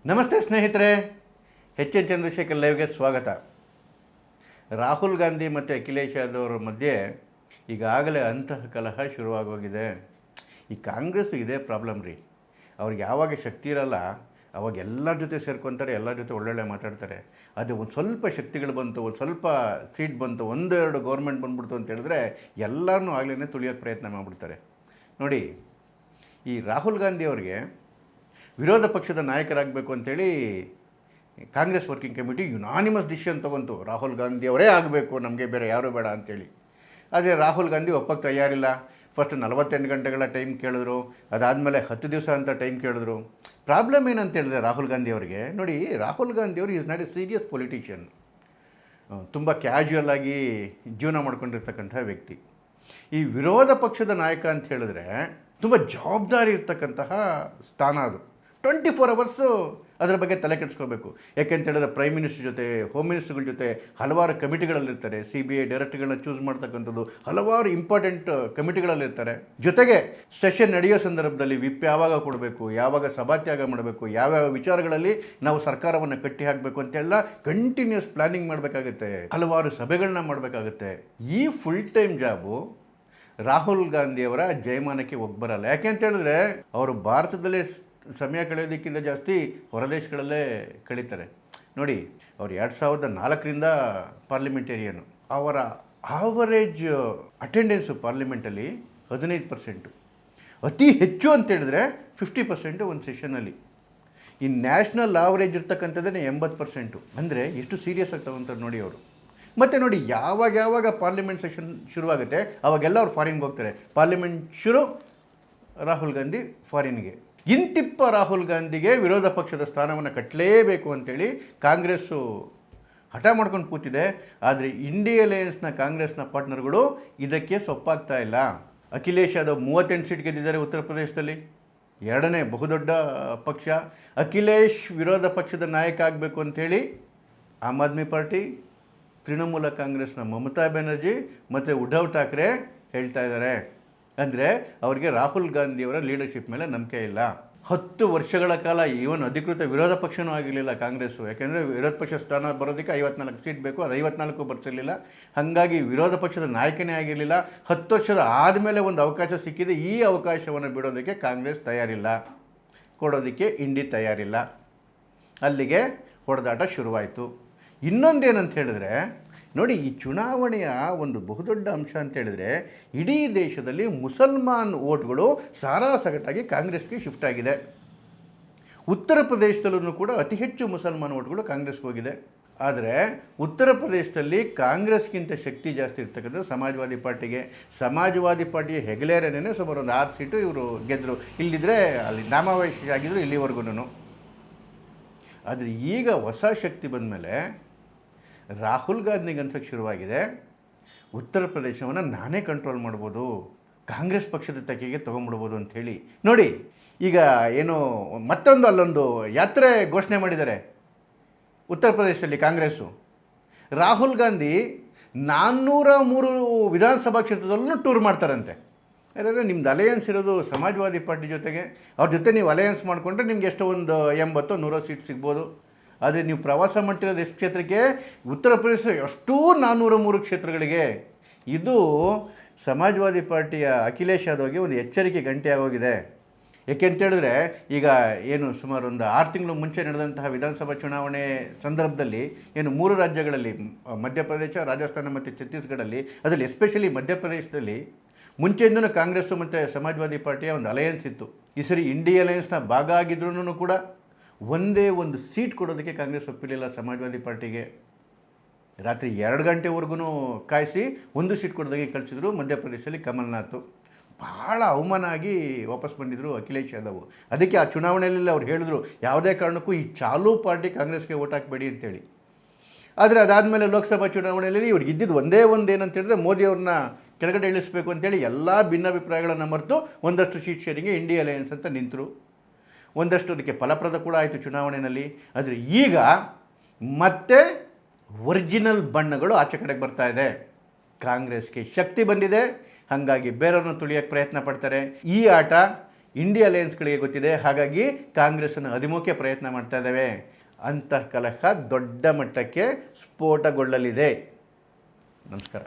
ನಮಸ್ತೆ ಸ್ನೇಹಿತರೆ, H N Chandrashekhar ಲೈವ್ಗೆ ಸ್ವಾಗತ. ರಾಹುಲ್ ಗಾಂಧಿ ಮತ್ತು ಅಖಿಲೇಶ್ ಯಾದವ್ ಅವರ ಮಧ್ಯೆ ಈಗಾಗಲೇ ಅಂತಹ ಕಲಹ ಶುರುವಾಗೋಗಿದೆ. ಈ ಕಾಂಗ್ರೆಸ್ ಇದೇ ಪ್ರಾಬ್ಲಮ್ ರೀ. ಅವ್ರಿಗೆ ಯಾವಾಗ ಶಕ್ತಿ ಇರಲ್ಲ ಅವಾಗ ಎಲ್ಲರ ಜೊತೆ ಸೇರ್ಕೊತಾರೆ, ಎಲ್ಲರ ಜೊತೆ ಒಳ್ಳೊಳ್ಳೆ ಮಾತಾಡ್ತಾರೆ. ಅದು ಒಂದು ಸ್ವಲ್ಪ ಶಕ್ತಿಗಳು ಬಂತು, ಒಂದು ಸ್ವಲ್ಪ ಸೀಟ್ ಬಂತು, ಒಂದೆರಡು ಗೌರ್ಮೆಂಟ್ ಬಂದ್ಬಿಡ್ತು ಅಂತ ಹೇಳಿದ್ರೆ ಎಲ್ಲರನ್ನೂ ಆಗಲೇ ತುಳಿಯೋಕ್ಕೆ ಪ್ರಯತ್ನ ಮಾಡಿಬಿಡ್ತಾರೆ. ನೋಡಿ, ಈ ರಾಹುಲ್ ಗಾಂಧಿ ಅವರಿಗೆ ವಿರೋಧ ಪಕ್ಷದ ನಾಯಕರಾಗಬೇಕು ಅಂತೇಳಿ Congress working committee unanimous decision ತೊಗೊಂತು. ರಾಹುಲ್ ಗಾಂಧಿ ಅವರೇ ಆಗಬೇಕು, ನಮಗೆ ಬೇರೆ ಯಾರೂ ಬೇಡ ಅಂತೇಳಿ. ಆದರೆ ರಾಹುಲ್ ಗಾಂಧಿ ಒಪ್ಪಕ್ಕೆ ತಯಾರಿಲ್ಲ. ಫಸ್ಟ್ 48 ಗಂಟೆಗಳ ಟೈಮ್ ಕೇಳಿದ್ರು, ಅದಾದಮೇಲೆ 10 ದಿವಸ ಅಂತ ಟೈಮ್ ಕೇಳಿದ್ರು. ಪ್ರಾಬ್ಲಮ್ ಏನಂತ ಹೇಳಿದ್ರೆ ರಾಹುಲ್ ಗಾಂಧಿ ಅವರಿಗೆ, ನೋಡಿ, ರಾಹುಲ್ ಗಾಂಧಿ ಅವರು is not A serious politician. ತುಂಬ ಕ್ಯಾಶುಯಲ್ ಆಗಿ ಜೀವನ ಮಾಡ್ಕೊಂಡಿರ್ತಕ್ಕಂಥ ವ್ಯಕ್ತಿ. ಈ ವಿರೋಧ ಪಕ್ಷದ ನಾಯಕ ಅಂತ ಹೇಳಿದ್ರೆ ತುಂಬ ಜವಾಬ್ದಾರಿ ಇರ್ತಕ್ಕಂತಹ ಸ್ಥಾನ ಅದು. 24 ಅವರ್ಸು ಅದರ ಬಗ್ಗೆ ತಲೆ ಕೆಡಿಸ್ಕೋಬೇಕು. ಯಾಕೆಂತ ಹೇಳಿದ್ರೆ ಪ್ರೈಮ್ ಮಿನಿಸ್ಟರ್ ಜೊತೆ, ಹೋಮ್ ಮಿನಿಸ್ಟರ್ಗಳ ಜೊತೆ ಹಲವಾರು ಕಮಿಟಿಗಳಲ್ಲಿರ್ತಾರೆ. CBI ಡೈರೆಕ್ಟರ್ಗಳನ್ನ ಚೂಸ್ ಮಾಡ್ತಕ್ಕಂಥದ್ದು ಹಲವಾರು ಇಂಪಾರ್ಟೆಂಟ್ ಕಮಿಟಿಗಳಲ್ಲಿರ್ತಾರೆ. ಜೊತೆಗೆ ಸೆಷನ್ ನಡೆಯೋ ಸಂದರ್ಭದಲ್ಲಿ ವಿಪ್ ಯಾವಾಗ ಕೊಡಬೇಕು, ಯಾವಾಗ ಸಭಾತ್ಯಾಗ ಮಾಡಬೇಕು, ಯಾವ್ಯಾವ ವಿಚಾರಗಳಲ್ಲಿ ನಾವು ಸರ್ಕಾರವನ್ನು ಕಟ್ಟಿ ಹಾಕಬೇಕು ಅಂತೆಲ್ಲ ಕಂಟಿನ್ಯೂಸ್ ಪ್ಲಾನಿಂಗ್ ಮಾಡಬೇಕಾಗುತ್ತೆ. ಹಲವಾರು ಸಭೆಗಳನ್ನ ಮಾಡಬೇಕಾಗುತ್ತೆ. ಈ ಫುಲ್ ಟೈಮ್ ಜಾಬು ರಾಹುಲ್ ಗಾಂಧಿಯವರ ಜಯಮಾನಕ್ಕೆ ಒಗ್ಬರಲ್ಲ. ಯಾಕೆ ಅಂತ ಹೇಳಿದ್ರೆ ಅವರು ಭಾರತದಲ್ಲೇ ಸಮಯ ಕಳೆಯೋದಕ್ಕಿಂತ ಜಾಸ್ತಿ ಹೊರದೇಶಗಳಲ್ಲೇ ಕಳೀತಾರೆ. ನೋಡಿ, ಅವರು 2004ರಿಂದ ಪಾರ್ಲಿಮೆಂಟೇರಿಯನು. ಅವರ ಆವರೇಜ್ ಅಟೆಂಡೆನ್ಸು ಪಾರ್ಲಿಮೆಂಟಲ್ಲಿ 15%. ಅತಿ ಹೆಚ್ಚು ಅಂತೇಳಿದ್ರೆ 50% ಒಂದು ಸೆಷನಲ್ಲಿ. ಈ ನ್ಯಾಷನಲ್ ಆವರೇಜ್ ಇರ್ತಕ್ಕಂಥದ್ದೇ 80%. ಅಂದರೆ ಎಷ್ಟು ಸೀರಿಯಸ್ ಆಗಿ ತಗೊಂತಾರೆ ನೋಡಿ ಅವರು. ಮತ್ತು ನೋಡಿ, ಯಾವಾಗ ಪಾರ್ಲಿಮೆಂಟ್ ಸೆಷನ್ ಶುರುವಾಗುತ್ತೆ ಅವಾಗೆಲ್ಲ ಅವ್ರು ಫಾರಿನ್ಗೆ ಹೋಗ್ತಾರೆ. ಪಾರ್ಲಿಮೆಂಟ್ ಶುರು, ರಾಹುಲ್ ಗಾಂಧಿ ಫಾರಿನ್ಗೆ. ಇಂತಿಪ್ಪ ರಾಹುಲ್ ಗಾಂಧಿಗೆ ವಿರೋಧ ಪಕ್ಷದ ಸ್ಥಾನವನ್ನು ಕಟ್ಟಲೇಬೇಕು ಅಂತೇಳಿ ಕಾಂಗ್ರೆಸ್ಸು ಹಠ ಮಾಡ್ಕೊಂಡು ಕೂತಿದೆ. ಆದರೆ ಇಂಡಿಯಾ ಅಲಯನ್ಸ್ನ ಕಾಂಗ್ರೆಸ್ನ ಪಾರ್ಟ್ನರ್ಗಳು ಇದಕ್ಕೆ ಸೊಪ್ಪಾಗ್ತಾ ಇಲ್ಲ. ಅಖಿಲೇಶ್ ಯಾದವ್ 38 ಸೀಟ್ ಗೆದ್ದಿದ್ದಾರೆ ಉತ್ತರ ಪ್ರದೇಶದಲ್ಲಿ, ಎರಡನೇ ಬಹುದೊಡ್ಡ ಪಕ್ಷ. ಅಖಿಲೇಶ್ ವಿರೋಧ ಪಕ್ಷದ ನಾಯಕ ಆಗಬೇಕು ಅಂಥೇಳಿ ಆಮ್ ಆದ್ಮಿ ಪಾರ್ಟಿ, ತೃಣಮೂಲ ಕಾಂಗ್ರೆಸ್ನ ಮಮತಾ ಬ್ಯಾನರ್ಜಿ ಮತ್ತು ಉದ್ಧವ್ ಠಾಕ್ರೆ ಹೇಳ್ತಾ ಇದ್ದಾರೆ. ಅಂದರೆ ಅವರಿಗೆ ರಾಹುಲ್ ಗಾಂಧಿಯವರ ಲೀಡರ್ಶಿಪ್ ಮೇಲೆ ನಂಬಿಕೆ ಇಲ್ಲ. 10 ವರ್ಷಗಳ ಕಾಲ ಈವನ್ ಅಧಿಕೃತ ವಿರೋಧ ಪಕ್ಷವೂ ಆಗಿರಲಿಲ್ಲ ಕಾಂಗ್ರೆಸ್ಸು. ಯಾಕೆಂದರೆ ವಿರೋಧ ಪಕ್ಷ ಸ್ಥಾನ ಬರೋದಕ್ಕೆ 54 ಸೀಟ್ ಬೇಕು, ಅದು 54 ಬರ್ತಿರಲಿಲ್ಲ. ಹಾಗಾಗಿ ವಿರೋಧ ಪಕ್ಷದ ನಾಯಕನೇ ಆಗಿರಲಿಲ್ಲ. 10 ವರ್ಷದ ಆದಮೇಲೆ ಒಂದು ಅವಕಾಶ ಸಿಕ್ಕಿದೆ. ಈ ಅವಕಾಶವನ್ನು ಬಿಡೋದಕ್ಕೆ ಕಾಂಗ್ರೆಸ್ ತಯಾರಿಲ್ಲ, ಕೊಡೋದಕ್ಕೆ ಇಂಡಿ ತಯಾರಿಲ್ಲ. ಅಲ್ಲಿಗೆ ಹೊಡೆದಾಟ ಶುರುವಾಯಿತು. ಇನ್ನೊಂದೇನಂತ ಹೇಳಿದ್ರೆ ನೋಡಿ, ಈ ಚುನಾವಣೆಯ ಒಂದು ಬಹುದೊಡ್ಡ ಅಂಶ ಅಂತ ಹೇಳಿದ್ರೆ ಇಡೀ ದೇಶದಲ್ಲಿ ಮುಸಲ್ಮಾನ್ ವೋಟ್ಗಳು ಸಾರಾಸಗಟಾಗಿ ಕಾಂಗ್ರೆಸ್ಗೆ ಶಿಫ್ಟ್ ಆಗಿದೆ. ಉತ್ತರ ಪ್ರದೇಶದಲ್ಲೂ ಕೂಡ ಅತಿ ಹೆಚ್ಚು ಮುಸಲ್ಮಾನ್ ವೋಟ್ಗಳು ಕಾಂಗ್ರೆಸ್ಗೆ ಹೋಗಿದೆ. ಆದರೆ ಉತ್ತರ ಪ್ರದೇಶದಲ್ಲಿ ಕಾಂಗ್ರೆಸ್ಗಿಂತ ಶಕ್ತಿ ಜಾಸ್ತಿ ಇರ್ತಕ್ಕಂಥದ್ದು ಸಮಾಜವಾದಿ ಪಾರ್ಟಿಗೆ. ಸಮಾಜವಾದಿ ಪಾರ್ಟಿಯ ಹೆಗಲೇರನೇ ಸುಮಾರು ಒಂದು 6 ಸೀಟು ಇವರು ಗೆದ್ದರು. ಇಲ್ಲಿದ್ದರೆ ಅಲ್ಲಿ ನಾಮಾವಶೇಷ ಆಗಿದ್ರು ಇಲ್ಲಿವರೆಗೂ. ಆದರೆ ಈಗ ಹೊಸ ಶಕ್ತಿ ಬಂದ ಮೇಲೆ ರಾಹುಲ್ ಗಾಂಧಿಗೆ ಅನ್ಸೋಕ್ಕೆ ಶುರುವಾಗಿದೆ, ಉತ್ತರ ಪ್ರದೇಶವನ್ನು ನಾನೇ ಕಂಟ್ರೋಲ್ ಮಾಡ್ಬೋದು, ಕಾಂಗ್ರೆಸ್ ಪಕ್ಷದ ತೆಗೆಗೆ ತೊಗೊಂಡ್ಬಿಡ್ಬೋದು ಅಂಥೇಳಿ. ನೋಡಿ, ಈಗ ಏನು ಮತ್ತೊಂದು ಅಲ್ಲೊಂದು ಯಾತ್ರೆ ಘೋಷಣೆ ಮಾಡಿದ್ದಾರೆ ಉತ್ತರ ಪ್ರದೇಶದಲ್ಲಿ ಕಾಂಗ್ರೆಸ್ಸು. ರಾಹುಲ್ ಗಾಂಧಿ 403 ವಿಧಾನಸಭಾ ಕ್ಷೇತ್ರದಲ್ಲೂ ಟೂರ್ ಮಾಡ್ತಾರಂತೆ. ಯಾಕಂದರೆ ನಿಮ್ದು ಅಲಯನ್ಸ್ ಇರೋದು ಸಮಾಜವಾದಿ ಪಾರ್ಟಿ ಜೊತೆಗೆ, ಅವ್ರ ಜೊತೆ ನೀವು ಅಲಯನ್ಸ್ ಮಾಡಿಕೊಂಡ್ರೆ ನಿಮ್ಗೆ ಎಷ್ಟೋ ಒಂದು 80-100 ಸೀಟ್ ಸಿಗ್ಬೋದು. ಆದರೆ ನೀವು ಪ್ರವಾಸ ಮಾಡ್ತಿರೋದು ಎಷ್ಟು ಕ್ಷೇತ್ರಕ್ಕೆ? ಉತ್ತರ ಪ್ರದೇಶ ಎಷ್ಟು 403 ಕ್ಷೇತ್ರಗಳಿಗೆ. ಇದು ಸಮಾಜವಾದಿ ಪಾರ್ಟಿಯ ಅಖಿಲೇಶ್ ಯಾದವ್ಗೆ ಒಂದು ಎಚ್ಚರಿಕೆ ಗಂಟೆ ಆಗೋಗಿದೆ. ಏಕೆಂತೇಳಿದ್ರೆ ಈಗ ಏನು ಸುಮಾರು ಒಂದು 6 ತಿಂಗಳು ಮುಂಚೆ ನಡೆದಂತಹ ವಿಧಾನಸಭಾ ಚುನಾವಣೆ ಸಂದರ್ಭದಲ್ಲಿ ಏನು 3 ರಾಜ್ಯಗಳಲ್ಲಿ, ಮಧ್ಯಪ್ರದೇಶ, ರಾಜಸ್ಥಾನ ಮತ್ತು ಛತ್ತೀಸ್ಗಢಲ್ಲಿ, ಅದರಲ್ಲಿ ಎಸ್ಪೆಷಲಿ ಮಧ್ಯಪ್ರದೇಶದಲ್ಲಿ ಮುಂಚೆಯಿಂದಲೂ ಕಾಂಗ್ರೆಸ್ಸು ಮತ್ತು ಸಮಾಜವಾದಿ ಪಾರ್ಟಿಯ ಒಂದು ಅಲಯನ್ಸ್ ಇತ್ತು. ಈ ಸರಿ ಇಂಡಿಯಾ ಅಲಯನ್ಸ್ನ ಭಾಗ ಆಗಿದ್ರೂ ಕೂಡ ಒಂದೇ ಒಂದು ಸೀಟ್ ಕೊಡೋದಕ್ಕೆ ಕಾಂಗ್ರೆಸ್ ಒಪ್ಪಿರಲಿಲ್ಲ ಸಮಾಜವಾದಿ ಪಾರ್ಟಿಗೆ. ರಾತ್ರಿ 2 ಗಂಟೆವರೆಗೂ ಕಾಯಿಸಿ ಒಂದು ಸೀಟ್ ಕೊಡೋದಕ್ಕೆ ಕಳಿಸಿದ್ರು ಮಧ್ಯಪ್ರದೇಶದಲ್ಲಿ ಕಮಲ್ನಾಥ್. ಭಾಳ ಅವಮಾನ ಆಗಿ ವಾಪಸ್ ಬಂದಿದ್ದರು ಅಖಿಲೇಶ್ ಯಾದವ್. ಅದಕ್ಕೆ ಆ ಚುನಾವಣೆಯಲ್ಲಿ ಅವ್ರು ಹೇಳಿದ್ರು, ಯಾವುದೇ ಕಾರಣಕ್ಕೂ ಈ ಚಾಲೂ ಪಾರ್ಟಿ ಕಾಂಗ್ರೆಸ್ಗೆ ಓಟ್ ಹಾಕಬೇಡಿ ಅಂತೇಳಿ. ಆದರೆ ಅದಾದಮೇಲೆ ಲೋಕಸಭಾ ಚುನಾವಣೆಯಲ್ಲಿ ಇವ್ರಿಗೆ ಇದ್ದಿದ್ದು ಒಂದೇ ಒಂದು ಏನಂತ ಹೇಳಿದ್ರೆ ಮೋದಿಯವ್ರನ್ನ ಕೆಳಗಡೆ ಇಳಿಸಬೇಕು ಅಂತೇಳಿ ಎಲ್ಲ ಭಿನ್ನಾಭಿಪ್ರಾಯಗಳನ್ನು ಮರೆತು ಒಂದಷ್ಟು ಸೀಟ್ ಶೇರಿಂಗ್ಗೆ ಇಂಡಿಯಾ ಅಲಯನ್ಸ್ ಅಂತ ನಿಂತರು. ಒಂದಷ್ಟು ಅದಕ್ಕೆ ಫಲಪ್ರದ ಕೂಡ ಆಯಿತು ಚುನಾವಣೆಯಲ್ಲಿ. ಆದರೆ ಈಗ ಮತ್ತೆ ಒರಿಜಿನಲ್ ಬಣ್ಣಗಳು ಆಚೆ ಕಡೆಗೆ ಬರ್ತಾ ಇದೆ. ಕಾಂಗ್ರೆಸ್ಗೆ ಶಕ್ತಿ ಬಂದಿದೆ, ಹಾಗಾಗಿ ಬೇರೆಯವ್ರನ್ನ ತುಳಿಯೋಕ್ಕೆ ಪ್ರಯತ್ನ ಪಡ್ತಾರೆ. ಈ ಆಟ ಇಂಡಿಯಾ ಅಲಯನ್ಸ್ಗಳಿಗೆ ಗೊತ್ತಿದೆ. ಹಾಗಾಗಿ ಕಾಂಗ್ರೆಸ್ಸನ್ನು ಅಧಿಮುಖ ಪ್ರಯತ್ನ ಮಾಡ್ತಾ ಇದ್ದಾವೆ. ಅಂತಃ ಕಲಹ ದೊಡ್ಡ ಮಟ್ಟಕ್ಕೆ ಸ್ಫೋಟಗೊಳ್ಳಲಿದೆ. ನಮಸ್ಕಾರ.